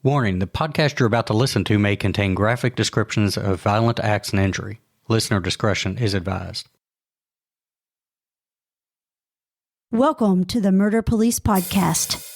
Warning, the podcast you're about to listen to may contain graphic descriptions of violent acts and injury. Listener discretion is advised. Welcome to the Murder Police Podcast.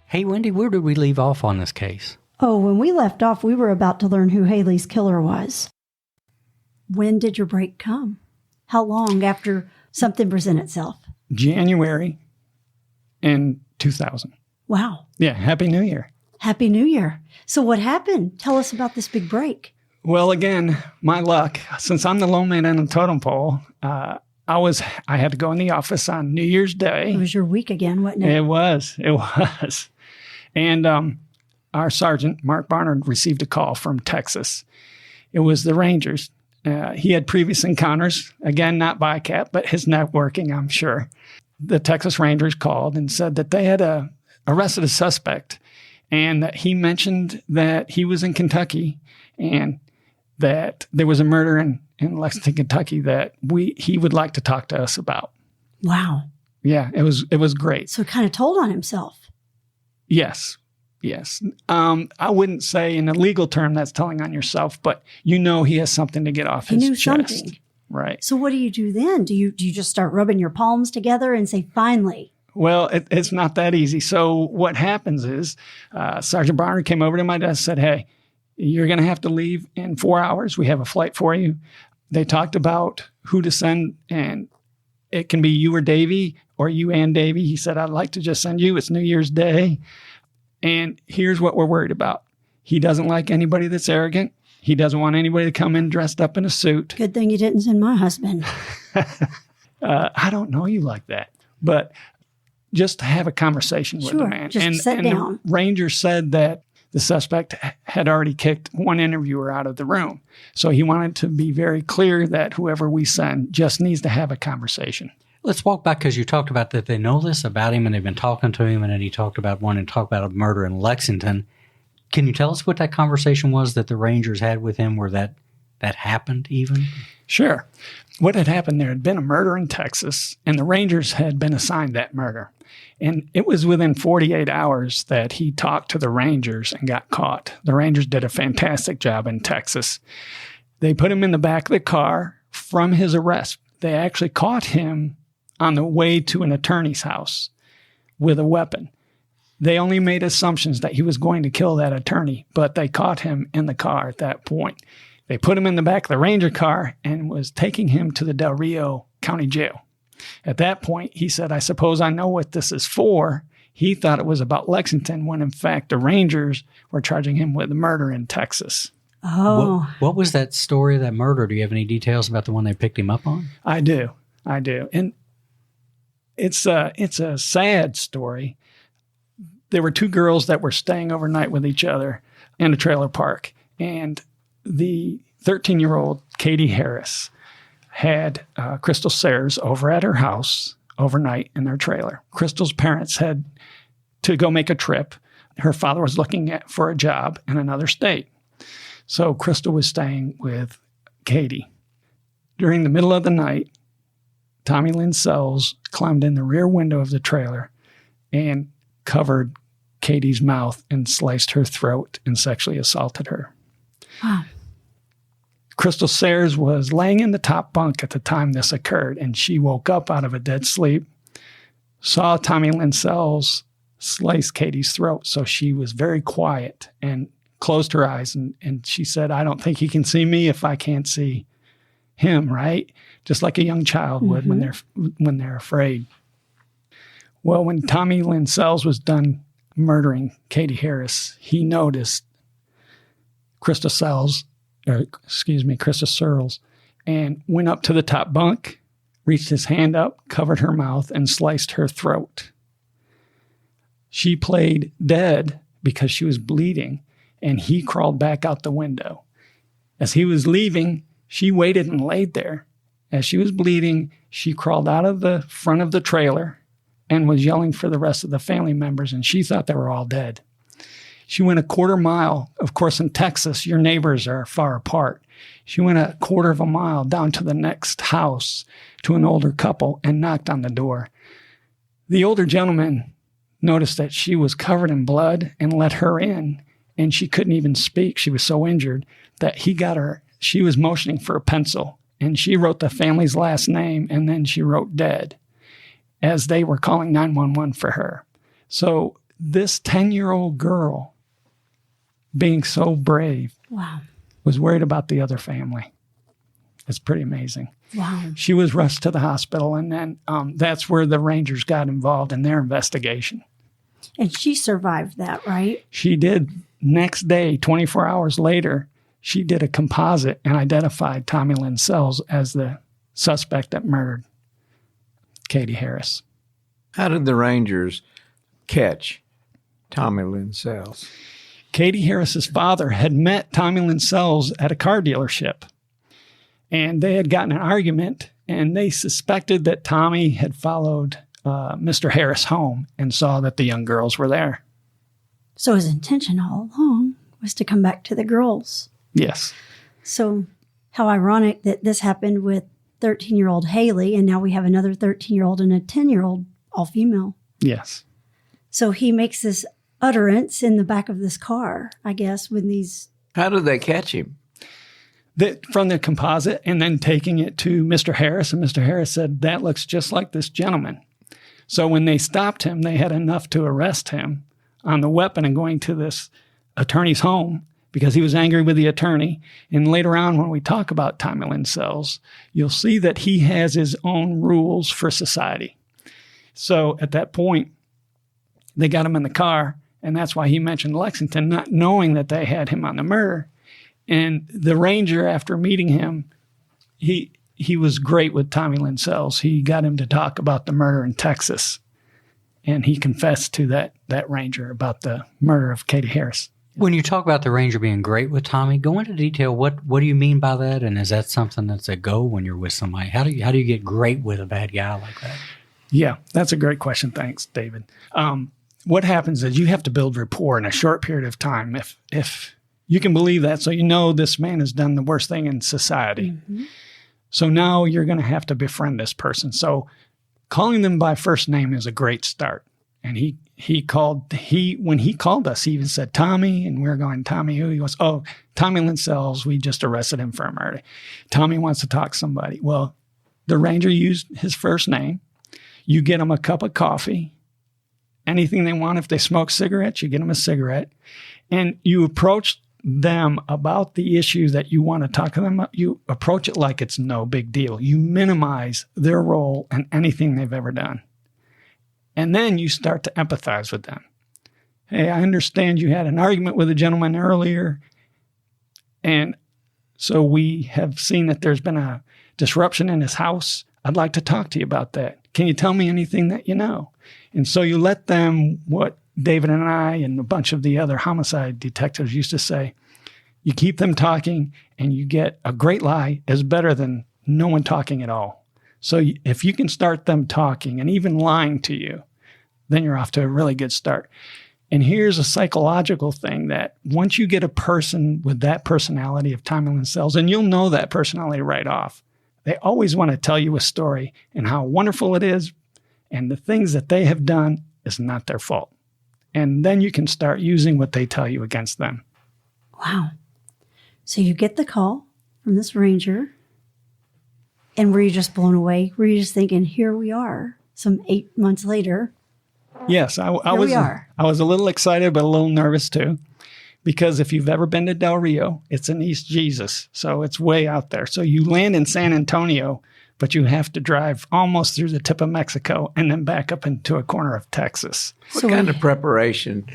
Hey, Wendy, where did we leave off on this case? Oh, when we left off, we were about to learn who Haley's killer was. When did your break come? How long after something presented itself? January in 2000. Wow. Yeah, Happy New Year. Happy New Year. So what happened? Tell us about this big break. Well, again, my luck, since I'm the lone man on the totem pole, I had to go in the office on New Year's Day. It was your week again, wasn't it? It was. And our sergeant, Mark Barnard, received a call from Texas. It was the Rangers. He had previous encounters, again, not bycap, but his networking, I'm sure. The Texas Rangers called and said that they had arrested a suspect and that he mentioned that he was in Kentucky and that there was a murder in Lexington, Kentucky that he would like to talk to us about. Wow. Yeah, it was great. So kind of told on himself. Yes. I wouldn't say in a legal term that's telling on yourself, but you know he has something to get off his chest. He knew something. Right. So what do you do then? Do you just start rubbing your palms together and say, finally? Well, it's not that easy. So what happens is Sergeant Barnard came over to my desk and said, hey, you're going to have to leave in 4 hours. We have a flight for you. They talked about who to send, and it can be you or Davey or you and Davey. He said, I'd like to just send you. It's New Year's Day. And here's what we're worried about. He doesn't like anybody that's arrogant. He doesn't want anybody to come in dressed up in a suit. Good thing you didn't send my husband. I don't know you like that. But just to have a conversation with the man. Just sit down. The ranger said that the suspect had already kicked one interviewer out of the room. So he wanted to be very clear that whoever we send just needs to have a conversation. Let's walk back because you talked about that they know this about him and they've been talking to him, and then he talked about wanting to talk about a murder in Lexington. Can you tell us what that conversation was that the Rangers had with him where that happened even? Sure. What had happened, there had been a murder in Texas, and the Rangers had been assigned that murder. And it was within 48 hours that he talked to the Rangers and got caught. The Rangers did a fantastic job in Texas. They put him in the back of the car from his arrest. They actually caught him on the way to an attorney's house with a weapon. They only made assumptions that he was going to kill that attorney, but they caught him in the car at that point. They put him in the back of the Ranger car and was taking him to the Del Rio County Jail. At that point, he said, I suppose I know what this is for. He thought it was about Lexington when, in fact, the Rangers were charging him with a murder in Texas. Oh. What was that story of that murder? Do you have any details about the one they picked him up on? I do. And it's a sad story. There were two girls that were staying overnight with each other in a trailer park. And the 13-year-old Katie Harris had Crystal Sayers over at her house overnight in their trailer. Crystal's parents had to go make a trip. Her father was looking for a job in another state. So Crystal was staying with Katie. During the middle of the night, Tommy Lynn Sells climbed in the rear window of the trailer and covered Katie's mouth and sliced her throat and sexually assaulted her. Wow. Crystal Sayers was laying in the top bunk at the time this occurred, and she woke up out of a dead sleep, saw Tommy Lynn Sells slice Katie's throat, so she was very quiet and closed her eyes, and she said, I don't think he can see me if I can't see him, right? Just like a young child would when they're afraid. Well, when Tommy Lynn Sells was done murdering Katie Harris, he noticed Krista Searles and went up to the top bunk, reached his hand up, covered her mouth, and sliced her throat. She played dead because she was bleeding, and he crawled back out the window. As he was leaving, she waited and laid there. As she was bleeding, she crawled out of the front of the trailer and was yelling for the rest of the family members, and she thought they were all dead. She went a quarter mile. Of course, in Texas, your neighbors are far apart. She went a quarter of a mile down to the next house to an older couple and knocked on the door. The older gentleman noticed that she was covered in blood and let her in, and she couldn't even speak. She was so injured that he got her. She was motioning for a pencil, and she wrote the family's last name, and then she wrote dead as they were calling 911 for her. So this 10-year-old girl, being so brave, Wow. was worried about the other family. It's pretty amazing. Wow. She was rushed to the hospital, and then that's where the Rangers got involved in their investigation. And she survived that, right? She did. Next day, 24 hours later, she did a composite and identified Tommy Lynn Sells as the suspect that murdered Katie Harris. How did the Rangers catch Tommy Lynn Sells? Katie Harris's father had met Tommy Lynn Sells at a car dealership, and they had gotten an argument, and they suspected that Tommy had followed Mr. Harris home and saw that the young girls were there. So his intention all along was to come back to the girls. Yes. So how ironic that this happened with 13-year-old Haley, and now we have another 13-year-old and a 10-year-old, all female. Yes. So he makes this utterance in the back of this car, I guess, when these... How did they catch him? From the composite, and then taking it to Mr. Harris, and Mr. Harris said, that looks just like this gentleman. So when they stopped him, they had enough to arrest him on the weapon and going to this attorney's home because he was angry with the attorney. And later on, when we talk about Tommy Lynn Sells, you'll see that he has his own rules for society. So at that point, they got him in the car, and that's why he mentioned Lexington, not knowing that they had him on the murder. And the ranger, after meeting him, he was great with Tommy Lynn Sells. He got him to talk about the murder in Texas, and he confessed to that ranger about the murder of Katie Harris. When you talk about the ranger being great with Tommy, go into detail. What do you mean by that? And is that something that's a go when you're with somebody? How do you get great with a bad guy like that? Yeah, that's a great question. Thanks, David. What happens is you have to build rapport in a short period of time. If you can believe that, so you know this man has done the worst thing in society. Mm-hmm. So now you're going to have to befriend this person. So calling them by first name is a great start. And when he called us, he even said, Tommy, and we're going, Tommy who? He goes, oh, Tommy Lynn Sells, we just arrested him for a murder. Tommy wants to talk to somebody. Well, the ranger used his first name. You get them a cup of coffee, anything they want. If they smoke cigarettes, you get them a cigarette. And you approach them about the issue that you want to talk to them about. You approach it like it's no big deal. You minimize their role in anything they've ever done. And then you start to empathize with them. Hey, I understand you had an argument with a gentleman earlier. And so we have seen that there's been a disruption in his house. I'd like to talk to you about that. Can you tell me anything that you know? And so you let them, what David and I and a bunch of the other homicide detectives used to say, you keep them talking and you get a great lie is better than no one talking at all. So if you can start them talking and even lying to you, then you're off to a really good start. And here's a psychological thing that once you get a person with that personality of Tommy Lynn Sells, and you'll know that personality right off, they always want to tell you a story and how wonderful it is, and the things that they have done is not their fault. And then you can start using what they tell you against them. Wow. So you get the call from this ranger, and were you just blown away? Were you just thinking, here we are, some 8 months later? Yes, I was. I was a little excited, but a little nervous too, because if you've ever been to Del Rio, it's in East Jesus, so it's way out there. So you land in San Antonio, but you have to drive almost through the tip of Mexico and then back up into a corner of Texas. What kind of preparation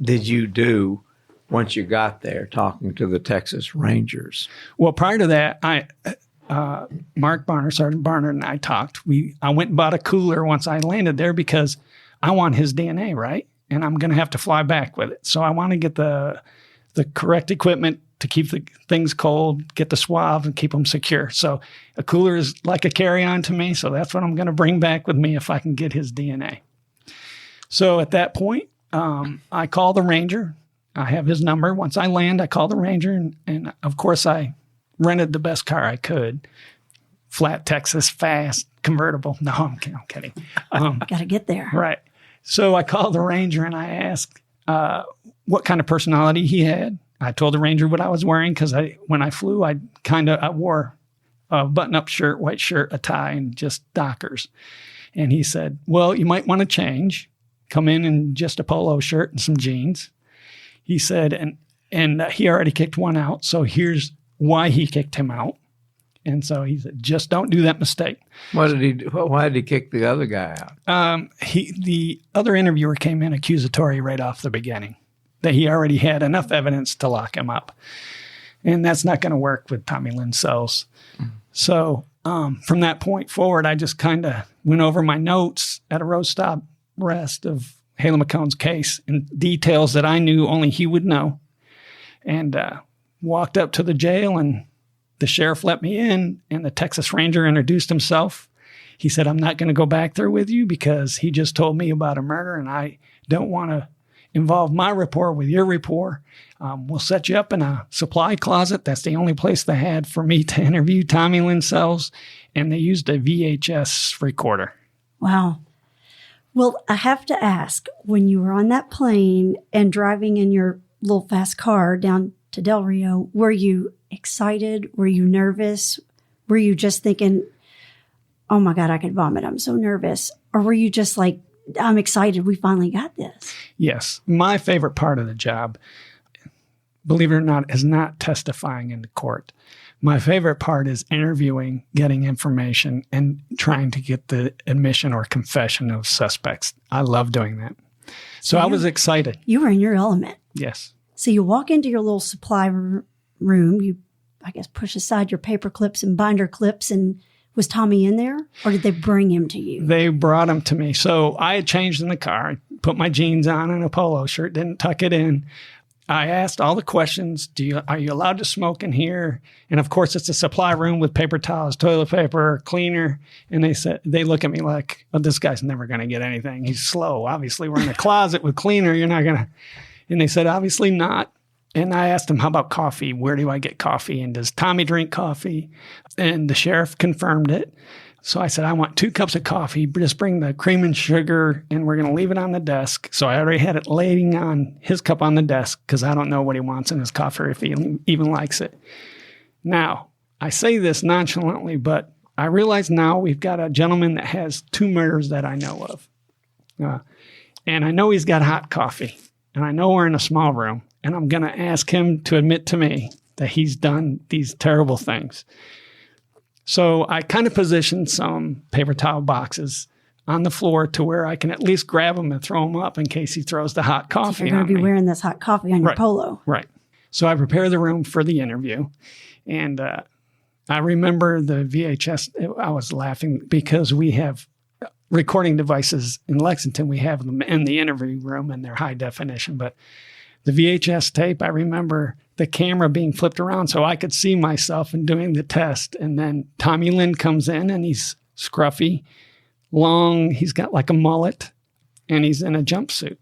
did you do once you got there talking to the Texas Rangers? Well, prior to that, Mark Barner, Sergeant Barner, and I talked. I went and bought a cooler once I landed there because I want his DNA, right? And I'm going to have to fly back with it. So I want to get the correct equipment to keep the things cold, get the swab, and keep them secure. So a cooler is like a carry-on to me. So that's what I'm going to bring back with me if I can get his DNA. So at that point, I call the Ranger. I have his number. Once I land, I call the Ranger. And of course, I rented the best car I could. Flat Texas, fast, convertible. No, I'm kidding. Got to get there. Right. So I called the Ranger and I asked what kind of personality he had. I told the Ranger what I was wearing because when I flew, I wore a button-up shirt, white shirt, a tie, and just Dockers. And he said, well, you might want to change. Come in just a polo shirt and some jeans. He said, and he already kicked one out, so here's why he kicked him out. And so he said, just don't do that mistake. What did he do? Why did he kick the other guy out? The other interviewer came in accusatory right off the beginning, that he already had enough evidence to lock him up. And that's not going to work with Tommy Lynn Sells. Mm-hmm. So from that point forward, I just kind of went over my notes at a road stop rest of Haley McHone's case and details that I knew only he would know. And walked up to the jail, and the sheriff let me in, and the Texas Ranger introduced himself. He said, I'm not going to go back there with you because he just told me about a murder, and I don't want to involve my report with your report. We'll set you up in a supply closet. That's the only place they had for me to interview Tommy Lynn Sells, and they used a VHS recorder. Wow. Well, I have to ask, when you were on that plane and driving in your little fast car down to Del Rio, were you excited? Were you nervous? Were you just thinking, oh my God, I could vomit, I'm so nervous? Or were you just like, I'm excited, we finally got this? Yes. My favorite part of the job, believe it or not, is not testifying in the court. My favorite part is interviewing, getting information, and trying to get the admission or confession of suspects. I love doing that. So I was excited. You were in your element. Yes. So you walk into your little supply room. You, I guess, push aside your paper clips and binder clips. And was Tommy in there, or did they bring him to you? They brought him to me. So I had changed in the car. I put my jeans on and a polo shirt, didn't tuck it in. I asked all the questions. Are you allowed to smoke in here? And of course, it's a supply room with paper towels, toilet paper, cleaner. And they look at me like, oh, this guy's never going to get anything. He's slow. Obviously, we're in a closet with cleaner. You're not going to. And they said, obviously not. And I asked them, how about coffee? Where do I get coffee? And does Tommy drink coffee? And the sheriff confirmed it. So I said, I want 2 cups of coffee. Just bring the cream and sugar, and we're going to leave it on the desk. So I already had it laying on his cup on the desk because I don't know what he wants in his coffee or if he even likes it. Now, I say this nonchalantly, but I realize now we've got a gentleman that has 2 murders that I know of. And I know he's got hot coffee. And I know we're in a small room. And I'm going to ask him to admit to me that he's done these terrible things. So I kind of positioned some paper towel boxes on the floor to where I can at least grab them and throw them up in case he throws the hot coffee on me. You're going to be wearing this hot coffee on your polo. Right. So I prepare the room for the interview. And I remember the VHS. I was laughing because we have recording devices in Lexington. We have them in the interview room and they're high definition. But the VHS tape, I remember the camera being flipped around so I could see myself and doing the test. And then Tommy Lynn comes in and he's scruffy, long. He's got like a mullet and he's in a jumpsuit.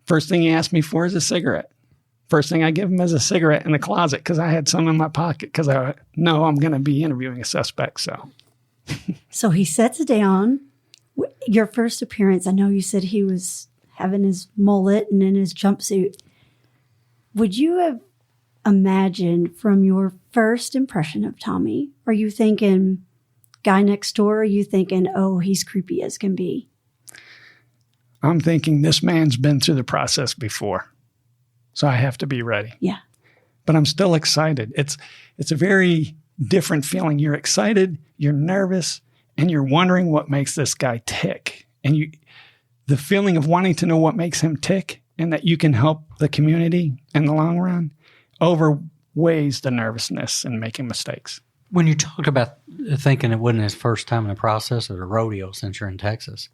First thing he asked me for is a cigarette. First thing I give him is a cigarette in the closet because I had some in my pocket because I know I'm going to be interviewing a suspect. So he sits down. Your first appearance, I know you said he was having his mullet and in his jumpsuit. Would you have imagined from your first impression of Tommy, are you thinking guy next door? Or are you thinking, oh, he's creepy as can be? I'm thinking this man's been through the process before, so I have to be ready. Yeah. But I'm still excited. It's a very different feeling. You're excited, you're nervous, and you're wondering what makes this guy tick. And the feeling of wanting to know what makes him tick and that you can help the community in the long run outweighs the nervousness and making mistakes. When you talk about thinking it wasn't his first time in the process of the rodeo since you're in Texas,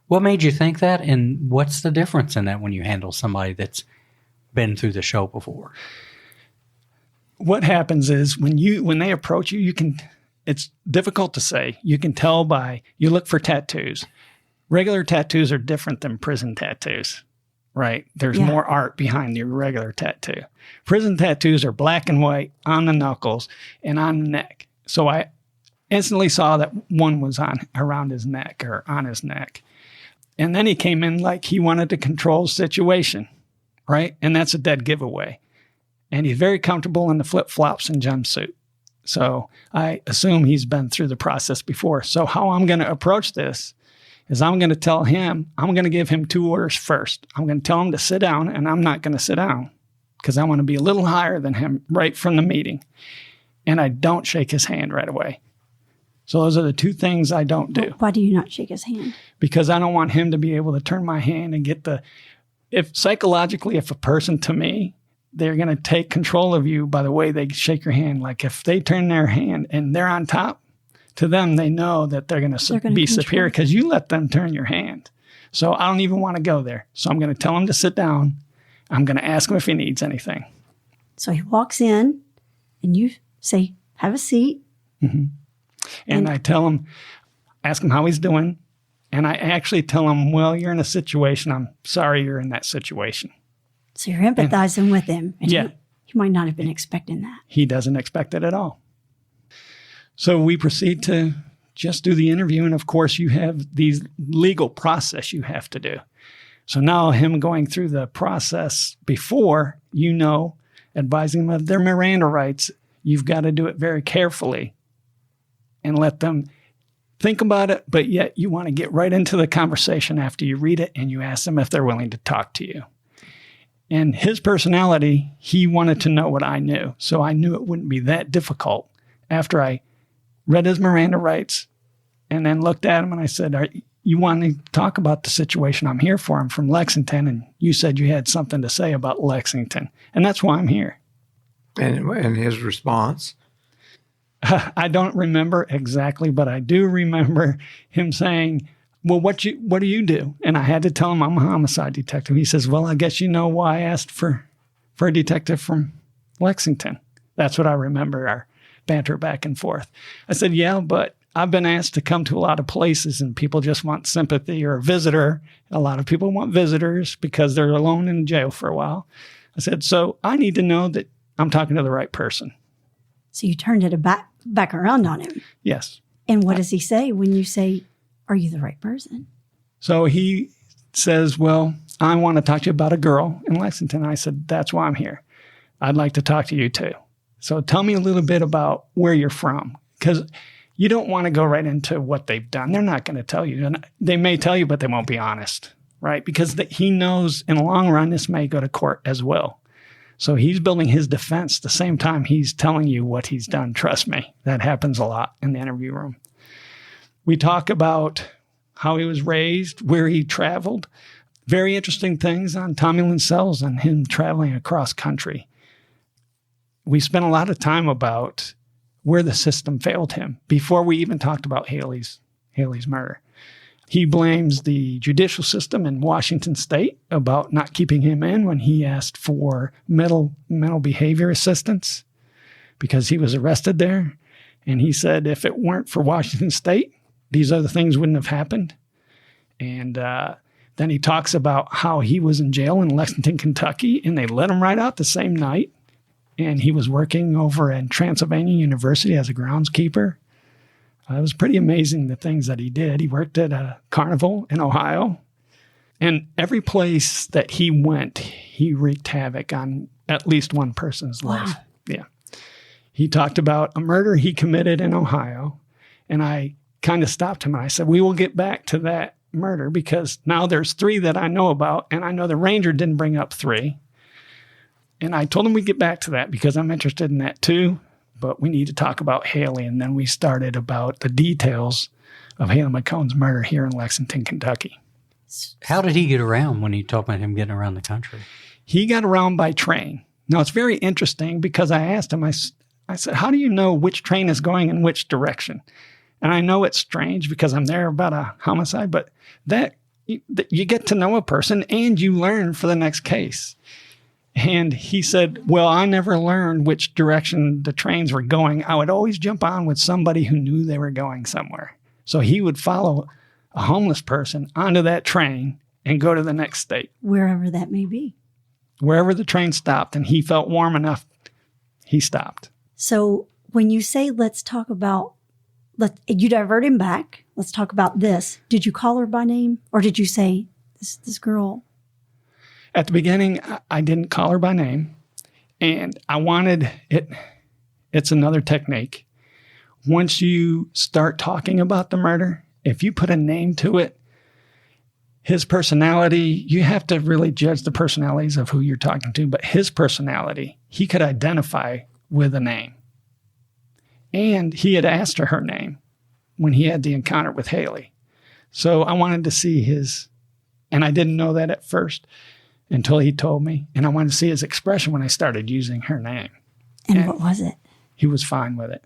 what made you think that, and what's the difference in that when you handle somebody that's been through the show before? What happens is when they approach you, it's difficult to say. You can tell you look for tattoos. Regular tattoos are different than prison tattoos, right? There's more art behind your regular tattoo. Prison tattoos are black and white on the knuckles and on the neck. So I instantly saw that one was around his neck or on his neck. And then he came in like he wanted to control the situation, right? And that's a dead giveaway. And he's very comfortable in the flip-flops and jumpsuit. So I assume he's been through the process before. So how I'm going to approach this is I'm going to tell him, I'm going to give him 2 orders first. I'm going to tell him to sit down, and I'm not going to sit down because I want to be a little higher than him right from the meeting. And I don't shake his hand right away. So those are the 2 things I don't do. Why do you not shake his hand? Because I don't want him to be able to turn my hand and get if psychologically, if a person to me, they're going to take control of you by the way they shake your hand. Like if they turn their hand and they're on top, to them, they know that they're going to be superior because you let them turn your hand. So I don't even want to go there. So I'm going to tell him to sit down. I'm going to ask him if he needs anything. So he walks in and you say, have a seat. Mm-hmm. And I tell him, ask him how he's doing. And I actually tell him, well, you're in a situation. I'm sorry you're in that situation. So you're empathizing with him. And yeah. He might not have been expecting that. He doesn't expect it at all. So we proceed to just do the interview. And of course, you have these legal process you have to do. So now him going through the process before, advising them of their Miranda rights, you've got to do it very carefully and let them think about it. But yet you want to get right into the conversation after you read it and you ask them if they're willing to talk to you. And his personality, he wanted to know what I knew. So I knew it wouldn't be that difficult. After I read his Miranda rights and then looked at him and I said, you want to talk about the situation I'm here for? I'm from Lexington, and you said you had something to say about Lexington. And that's why I'm here. And his response? I don't remember exactly, but I do remember him saying, well, what do you do? And I had to tell him I'm a homicide detective. He says, well, I guess you know why I asked for a detective from Lexington. That's what I remember, our banter back and forth. I said, yeah, but I've been asked to come to a lot of places and people just want sympathy or a visitor. A lot of people want visitors because they're alone in jail for a while. I said, so I need to know that I'm talking to the right person. So you turned it back around on him. Yes. And what does he say when you say, are you the right person? So he says, well, I want to talk to you about a girl in Lexington. I said, that's why I'm here. I'd like to talk to you too. So tell me a little bit about where you're from, because you don't want to go right into what they've done. They're not going to tell you. They may tell you, but they won't be honest, right? Because he knows in the long run, this may go to court as well. So he's building his defense the same time he's telling you what he's done. Trust me, that happens a lot in the interview room. We talk about how he was raised, where he traveled, very interesting things on Tommy Lynn Sells and him traveling across country. We spent a lot of time about where the system failed him before we even talked about Haley's murder. He blames the judicial system in Washington State about not keeping him in when he asked for mental behavior assistance because he was arrested there. And he said if it weren't for Washington State, these other things wouldn't have happened. And then he talks about how he was in jail in Lexington, Kentucky, and they let him right out the same night. And he was working over at Transylvania University as a groundskeeper. It was pretty amazing the things that he did. He worked at a carnival in Ohio. And every place that he went, he wreaked havoc on at least one person's life. Yeah. He talked about a murder he committed in Ohio. And I kind of stopped him and I said, we will get back to that murder because now there's 3 that I know about. And I know the ranger didn't bring up 3. And I told him we'd get back to that because I'm interested in that too. But we need to talk about Haley. And then we started about the details of Haley McHone's murder here in Lexington, Kentucky. How did he get around when you talk about him getting around the country? He got around by train. Now, it's very interesting because I asked him, I said, how do you know which train is going in which direction? And I know it's strange because I'm there about a homicide, but that you get to know a person and you learn for the next case. And he said, well, I never learned which direction the trains were going. I would always jump on with somebody who knew they were going somewhere. So he would follow a homeless person onto that train and go to the next state. Wherever that may be. Wherever the train stopped and he felt warm enough, he stopped. So when you say, let's talk about, you divert him back. Let's talk about this. Did you call her by name or did you say, this girl? At the beginning, I didn't call her by name and I wanted it. It's another technique. Once you start talking about the murder, if you put a name to it, his personality, you have to really judge the personalities of who you're talking to, but his personality, he could identify with a name. And he had asked her name when he had the encounter with Haley. So I wanted to see and I didn't know that at first until he told me, and I wanted to see his expression when I started using her name. And what was it? He was fine with it.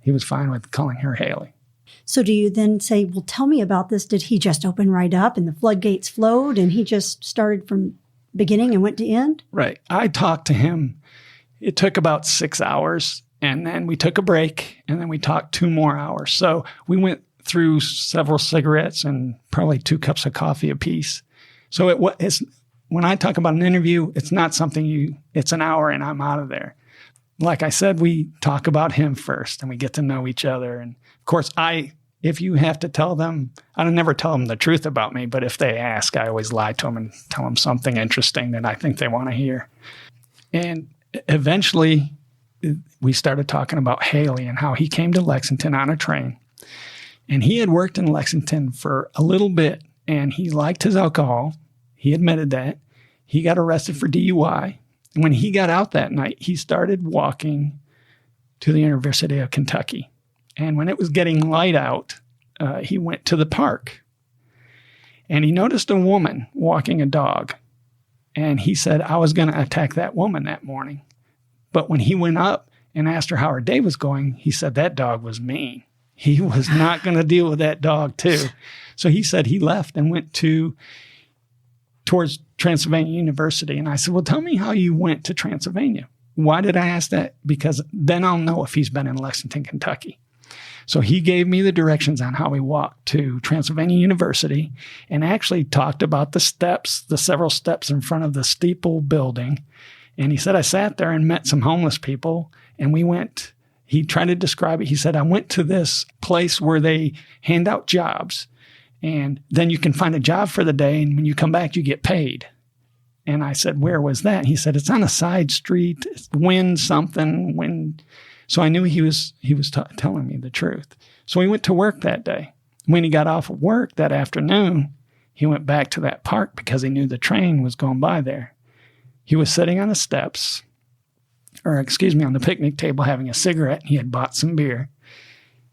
He was fine with calling her Haley. So do you then say, well, tell me about this. Did he just open right up and the floodgates flowed and he just started from beginning and went to end? Right. I talked to him. It took about 6 hours and then we took a break and then we talked 2 more hours. So we went through several cigarettes and probably 2 cups of coffee apiece. So when I talk about an interview, it's not something it's an hour and I'm out of there. Like I said, we talk about him first and we get to know each other. And of course, if you have to tell them, I don't never tell them the truth about me, but if they ask, I always lie to them and tell them something interesting that I think they want to hear. And eventually, we started talking about Haley and how he came to Lexington on a train. And he had worked in Lexington for a little bit and he liked his alcohol. He admitted that. He got arrested for DUI. And when he got out that night, he started walking to the University of Kentucky. And when it was getting light out, he went to the park. And he noticed a woman walking a dog. And he said, I was going to attack that woman that morning. But when he went up and asked her how her day was going, he said that dog was mean. He was not going to deal with that dog too. So he said he left and went towards Transylvania University. And I said, well, tell me how you went to Transylvania. Why did I ask that? Because then I'll know if he's been in Lexington, Kentucky. So he gave me the directions on how we walked to Transylvania University and actually talked about the several steps in front of the steeple building. And he said, I sat there and met some homeless people and he tried to describe it. He said, I went to this place where they hand out jobs and then you can find a job for the day. And when you come back, you get paid. And I said, where was that? He said, it's on a side street, Win something. So I knew he was telling me the truth. So he went to work that day. When he got off of work that afternoon, he went back to that park because he knew the train was going by there. He was sitting on the steps, on the picnic table having a cigarette. He had bought some beer.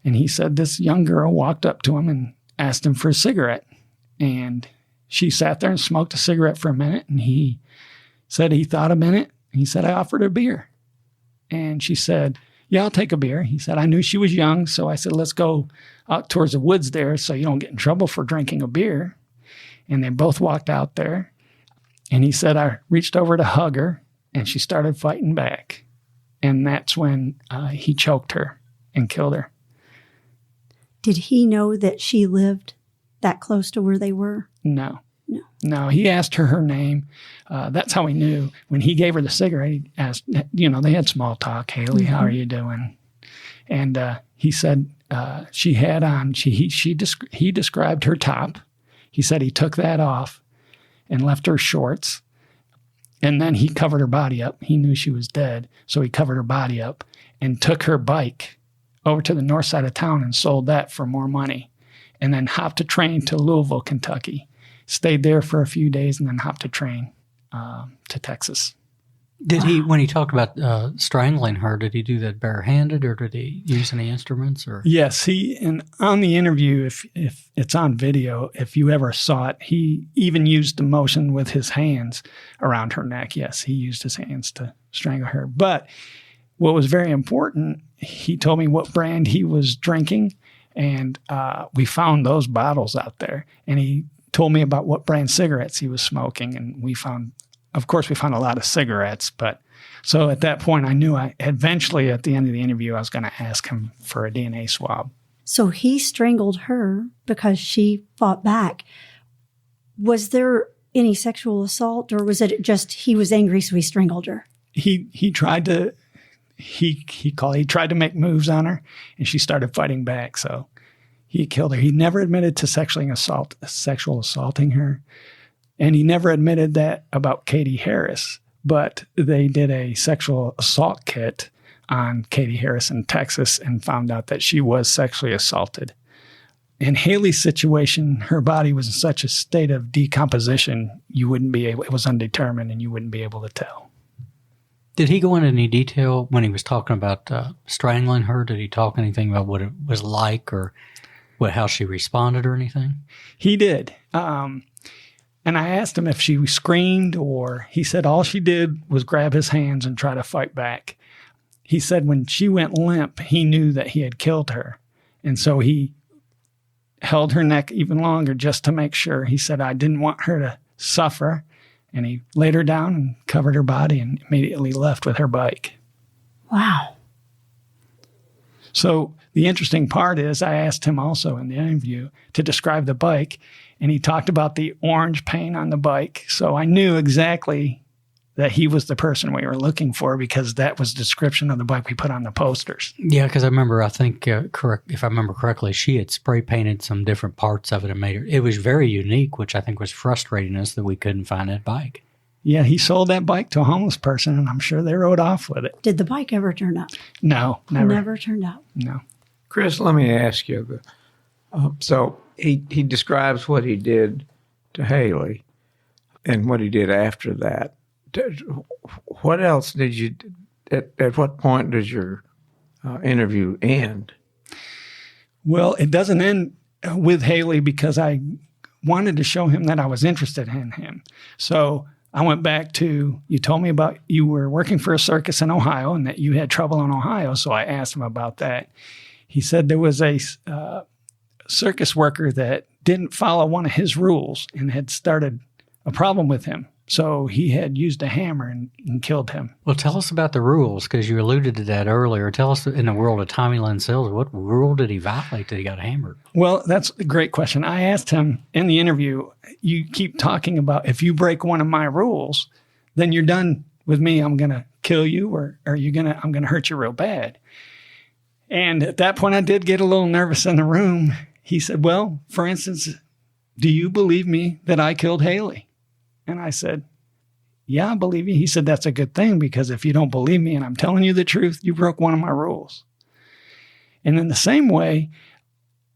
And he said this young girl walked up to him and asked him for a cigarette. And she sat there and smoked a cigarette for a minute. And he said he thought a minute. He said, I offered her beer. And she said, yeah, I'll take a beer. He said, I knew she was young. So I said, let's go out towards the woods there so you don't get in trouble for drinking a beer. And they both walked out there. And he said, I reached over to hug her and she started fighting back. And that's when he choked her and killed her. Did he know that she lived that close to where they were? No, he asked her name. That's how he knew. When he gave her the cigarette, he asked, they had small talk. Haley, how are you doing? And he said she had on, he described her top. He said he took that off and left her shorts. And then he covered her body up. He knew she was dead. So he covered her body up and took her bike over to the north side of town and sold that for more money. And then hopped a train to Louisville, Kentucky. Stayed there for a few days and then hopped a train to Texas. Did he, when he talked about strangling her, did he do that barehanded, or did he use any instruments? Or Yes, and on the interview, if it's on video, if you ever saw it, he even used the motion with his hands around her neck. Yes, he used his hands to strangle her. But what was very important, he told me what brand he was drinking, and we found those bottles out there. And he told me about what brand cigarettes he was smoking, and we found a lot of cigarettes. But so at that point, I knew eventually at the end of the interview, I was going to ask him for a DNA swab. So he strangled her because she fought back. Was there any sexual assault, or was it just he was angry, so he strangled her? He tried to make moves on her, and she started fighting back. So he killed her. He never admitted to sexual assaulting her. And he never admitted that about Katie Harris, but they did a sexual assault kit on Katie Harris in Texas and found out that she was sexually assaulted. In Haley's situation, her body was in such a state of decomposition, it was undetermined and you wouldn't be able to tell. did he go into any detail when he was talking about strangling her? Did he talk anything about what it was like, or how she responded or anything? He did. And I asked him if she screamed, or he said all she did was grab his hands and try to fight back. He said when she went limp, he knew that he had killed her. And so he held her neck even longer just to make sure. He said, I didn't want her to suffer. And he laid her down and covered her body and immediately left with her bike. Wow. So the interesting part is I asked him also in the interview to describe the bike, and he talked about the orange paint on the bike. So I knew exactly that he was the person we were looking for, because that was the description of the bike we put on the posters. Yeah, because I think, if I remember correctly, she had spray painted some different parts of it and made it was very unique, which I think was frustrating us that we couldn't find that bike. Yeah, he sold that bike to a homeless person, and I'm sure they rode off with it. Did the bike ever turn up? No, never. Never turned up. No. Chris, let me ask you. So he describes what he did to Haley and what he did after that. What else did you? At what point does your interview end? Well, it doesn't end with Haley because I wanted to show him that I was interested in him. So I went back to, you told me about you were working for a circus in Ohio and that you had trouble in Ohio. So I asked him about that. He said there was a circus worker that didn't follow one of his rules and had started a problem with him. So he had used a hammer and killed him. Well, tell us about the rules, because you alluded to that earlier. Tell us, in the world of Tommy Lynn Sells, what rule did he violate that he got hammered? Well, that's a great question. I asked him in the interview, you keep talking about if you break one of my rules, then you're done with me. I'm going to kill you, or I'm going to hurt you real bad. And at that point, I did get a little nervous in the room. He said, well, for instance, do you believe me that I killed Haley? And I said, yeah, I believe you. He said, that's a good thing, because if you don't believe me and I'm telling you the truth, you broke one of my rules. And in the same way,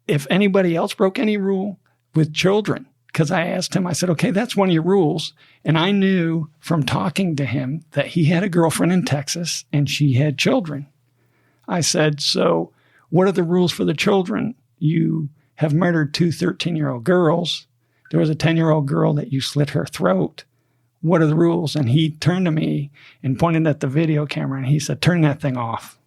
if anybody else broke any rule with children, because I asked him, I said, okay, that's one of your rules. And I knew from talking to him that he had a girlfriend in Texas and she had children. I said, so what are the rules for the children? You have murdered two 13-year-old girls. There was a 10-year-old girl that you slit her throat. What are the rules? And he turned to me and pointed at the video camera and he said, turn that thing off.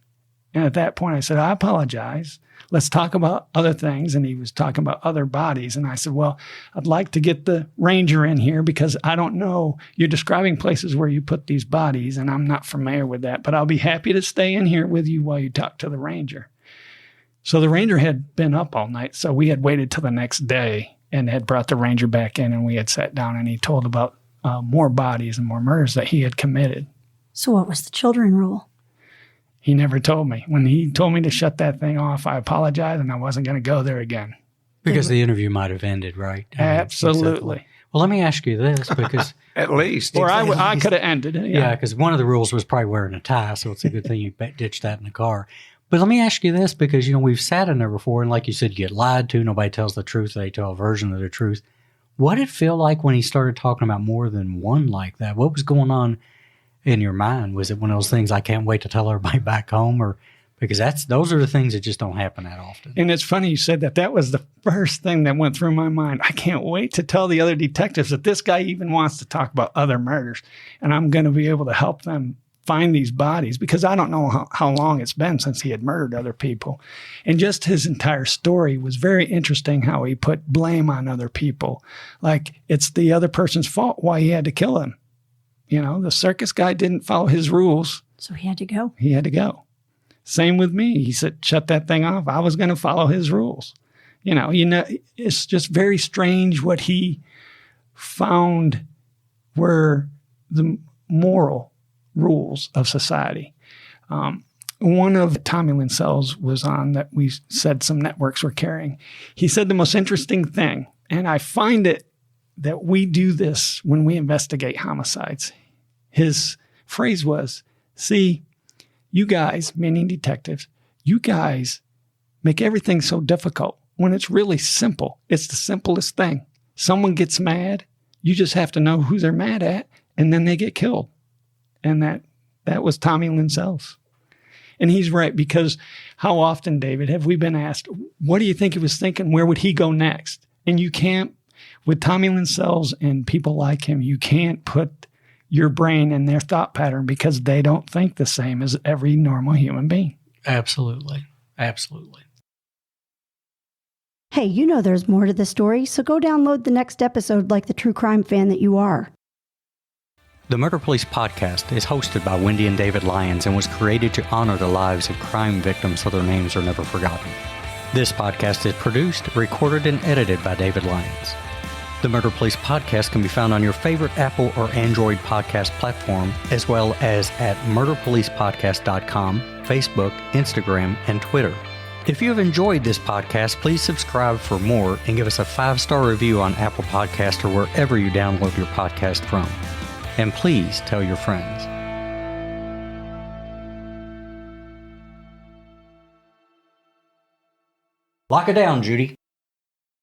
And at that point I said, I apologize. Let's talk about other things. And he was talking about other bodies. And I said, well, I'd like to get the ranger in here because I don't know. You're describing places where you put these bodies and I'm not familiar with that, but I'll be happy to stay in here with you while you talk to the ranger. So the ranger had been up all night. So we had waited till the next day and had brought the ranger back in, and we had sat down and he told about more bodies and more murders that he had committed. So what was the children rule? He never told me. When he told me to shut that thing off, I apologized and I wasn't going to go there again. Because the interview might have ended, right? Absolutely. Well, let me ask you this, because... At least. Or I could have ended it. Yeah, because one of the rules was probably wearing a tie, so it's a good thing you ditched that in the car. But let me ask you this, because, we've sat in there before, and like you said, you get lied to. Nobody tells the truth. They tell a version of the truth. What did it feel like when he started talking about more than one like that? What was going on? in your mind? Was it one of those things, I can't wait to tell everybody back home? Or because those are the things that just don't happen that often. And it's funny you said that. That was the first thing that went through my mind. I can't wait to tell the other detectives that this guy even wants to talk about other murders, and I'm going to be able to help them find these bodies, because I don't know how long it's been since he had murdered other people. And just his entire story was very interesting, how he put blame on other people. Like it's the other person's fault why he had to kill him. You know, the circus guy didn't follow his rules. So he had to go. He had to go. Same with me. He said, shut that thing off. I was going to follow his rules. You know, it's just very strange what he found were the moral rules of society. One of Tommy Lynn Sells was on that we said some networks were carrying. He said the most interesting thing, and I find it that we do this when we investigate homicides. His phrase was, see, you guys, meaning detectives, you guys make everything so difficult when it's really simple. It's the simplest thing. Someone gets mad, you just have to know who they're mad at, and then they get killed. And that was Tommy Lynn Sells. And he's right, because how often, David, have we been asked, what do you think he was thinking? Where would he go next? And you can't, with Tommy Lynn Sells and people like him, you can't put your brain in their thought pattern, because they don't think the same as every normal human being. Absolutely. Absolutely. Hey, you know there's more to the story, so go download the next episode like the true crime fan that you are. The Murder Police podcast is hosted by Wendy and David Lyons and was created to honor the lives of crime victims so their names are never forgotten. This podcast is produced, recorded, and edited by David Lyons. The Murder Police podcast can be found on your favorite Apple or Android podcast platform, as well as at murderpolicepodcast.com, Facebook, Instagram, and Twitter. If you have enjoyed this podcast, please subscribe for more and give us a 5-star review on Apple Podcast or wherever you download your podcast from. And please tell your friends. Lock it down, Judy.